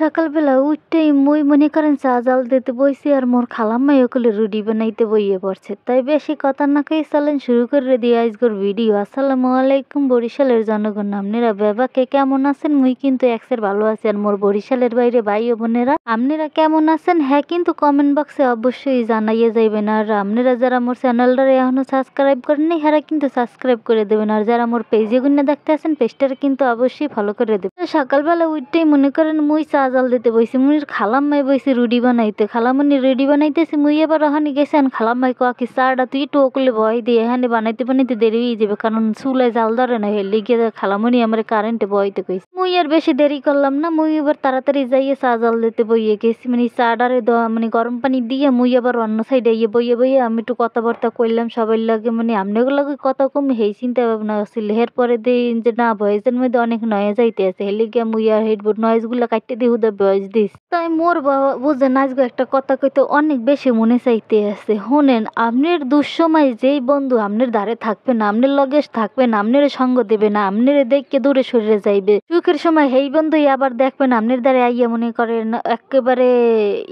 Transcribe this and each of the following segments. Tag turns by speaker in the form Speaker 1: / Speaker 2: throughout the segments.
Speaker 1: সকালবেলা উইঠ্টাই মুই মনে করেন চা জাল দিতে বইছি আর মোর খালাম্মাই ওকলে রুটি বানাইতে বইয়ে পড়ছে। তাই বেশি কথা না কই চলেন শুরু করে দিয়ে আজকের ভিডিও। আসসালামু আলাইকুম বরিশালের জনগণ, আপনারা বেবাকে কেমন আছেন? মুই কিন্তু এক্সের ভালো আছি। আর মোর বরিশালের বাইরে ভাই ও বোনেরা আপনারা কেমন আছেন? হ্যাঁ কিন্তু কমেন্ট বক্সে অবশ্যই জানাইয়ে যাইবেন। আর আপনারা যারা মোর চ্যানেলটারে এখনো সাবস্ক্রাইব করেননি হারা কিন্তু সাবস্ক্রাইব করে দেবেন। আর যারা মোর পেজে গুনে দেখতে আছেন পেজটারে কিন্তু অবশ্যই ফলো করে দেবেন। সকালবেলা উঠতেই মনে করেন মুই চা জাল দিতে বইছি, মুইর খালাম্মাই বইছি রুটি বানাইতে। খালামণি রেডি বানাইতেছি, মুই এবার ওখানে গেছি। আর খালাম্মাই কয়া কি চাটা তুই একটু ওকলে ভয় দিয়ে এখানে বানাইতে বানাইতে দেরি হয়ে যাবে, কারণ চুলায় জাল ধরে না। হেলে গিয়ে খালামণি আমার কারেন্টে বইতে কইছে। মুই আর বেশি দেরি করলাম না, মুই এবার তাড়াতাড়ি যাইয়ে চা জাল দিতে বইয়ে গেছি। মানে চাটারে মানে গরম পানি দিয়ে মুই আবার অন্য সাইডে ইয়ে বইয়ে বইয়ে আমি একটু কথাবার্তা করলাম সবাই লাগে। মানে আমনেগুলো লাগে কথা কম হেই চিন্তা ভাবনা ছিল। এরপরে দিন যে না ভয়েসের মধ্যে অনেক নয়েজ যাইতে আছে, হেলে গিয়া মুই আর হেডবোর্ড নয়েজ গুলা কাটতে দিয়ে হুদা ভয়েস দিস। তাই মোর বাবা বুঝেন আজকে একটা কথা কইতে অনেক বেশি মনে চাইতে আছে। শুনেন, আপনার দুঃসময় যেই বন্ধু আপনার দ্বারে থাকবে না, আপনার লগে থাকবে না, আপনার সঙ্গ দেবে না, আপনার দেখকে দূরে সরে যাইবে, সুখের সময় সেই বন্ধুই আবার দেখবেন আপনার দ্বারে আইয়া মনে করেন একেবারে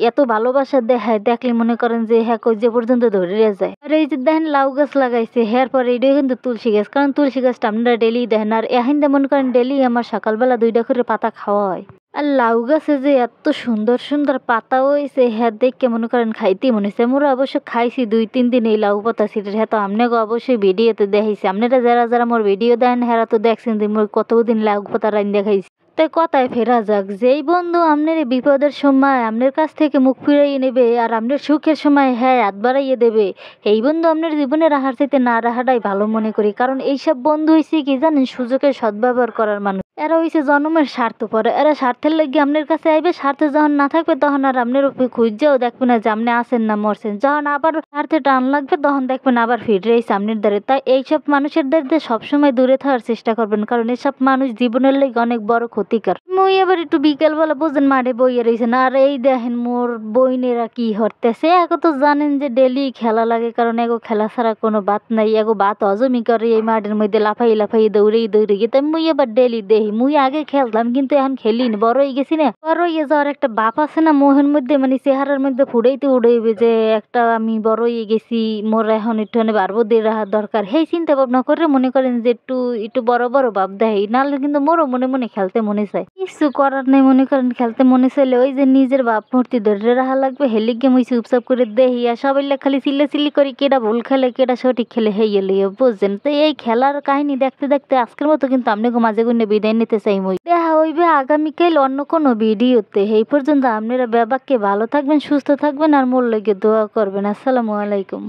Speaker 1: এত ভালোবাসা দেখায়, দেখলে মনে করেন যে হ্যাঁ কই যে পর্যন্ত ধরে যায়। আর এই যে দেখেন লাউ গাছ লাগাইছে, হ্যার পরে এটাই কিন্তু তুলসী গাছ, কারণ তুলসী গাছটা আপনারা ডেলি দেখেন। আর এখন মনে করেন ডেলি আমার সকালবেলা 2টা করে পাতা খাওয়া হয়। আর লাউ গাছে যে এত সুন্দর সুন্দর পাতা হয়েছে হ্যাঁ দেখে মনে করেন খাইতেই মনে হচ্ছে। আমরা অবশ্য খাইছি 2-3 দিন এই লাউ পাতা সিটের। হ্যাঁ তো আপনাকে অবশ্যই ভিডিওতে দেখাইছি। আপনারা যারা যারা মোর ভিডিও দেন হ্যাঁ তো দেখছেন যে মোর কতদিন লাউ পাতা রাইন দেখাইছি। তাই কথায় ফেরা যাক, যেই বন্ধু আপনার বিপদের সময় আপনার কাছ থেকে মুখ ফিরাইয়ে নেবে আর আপনার সুখের সময় হ্যাঁ হাত বাড়াইয়ে দেবে, এই বন্ধু আপনার জীবনে রাখার চাইতে না রাখাটাই ভালো মনে করি। কারণ এইসব বন্ধু হয়েছে কি জানেন, সুযোগের সদ্ব্যবহার করার মানুষ। এরা হইছে জন্মের স্বার্থ পরে, এরা স্বার্থের লাগি আপনার কাছে আইবে, স্বার্থে যখন না থাকবে তখন আর আপনার উপরে খুঁজছেও দেখবে না যে আপনি আছেন না মরছেন। যখন আবার স্বার্থে টান লাগবে তখন দেখবেন আবার ফিরে রয়েছে আপনার দ্বারে। তাই এইসব মানুষের দ্বারা সবসময় দূরে থাকার চেষ্টা করবেন, কারণ এসব মানুষ জীবনের লেগে অনেক বড় ক্ষতিকর। মুই এবার একটু বিকেলবেলা বুঝেন মাঠে বইয়ে রয়েছেন। আর এই দেখেন মোর বইনেরা কি হরতেছে। এগো তো জানেন যে ডেলি খেলা লাগে, কারণ এগো খেলা ছাড়া কোনো বাত নাই। এগো বাত হজমি করে এই মাঠের মধ্যে লাফাই লাফাই দৌড়েই দৌড়ে গিয়ে। তাই মুই এবার ডেলি দেখি। মুই আগে খেলতাম কিন্তু এখন খেলি না, বড় হয়ে গেছি না। বড় হয়ে যাওয়ার একটা বাপ আছে না মোহের মধ্যে, মানে চেহারার মধ্যে ফুড়াইতে উড়াইবে যে একটা আমি বড় হয়ে গেছি, মোর এখন একটু বাড়বো দিয়ে রাখার দরকার। সেই চিন্তা ভাবনা করে মনে করেন যে একটু একটু বড় বড় ভাব দেয়, নাহলে কিন্তু মোরও মনে মনে খেলতে মনে চায়। কিছু করার নেই, মনে করেন খেলতে মনে চাইলে ওই যে নিজের বাপ মূর্তি ধরে রাখা লাগবে। হেলে গিয়ে মুই চুপচাপ করে দেখি আর সবাই খালি চিল্লি করি কেডা ভুল খেলে কেডা সঠিক খেলে হেয়ে লইয়া বুঝছেন। তো এই খেলার কাহিনী দেখতে দেখতে আজকের মতো কিন্তু আপনাকে মাঝে গুণে বিদায় নিতে চাই। মুই দেখা হইবে আগামীকাল অন্য কোনো ভিডিওতে। এই পর্যন্ত আপনারা বেবাককে ভালো থাকবেন, সুস্থ থাকবেন আর মোর লগে দোয়া করবেন। আসসালামু আলাইকুম।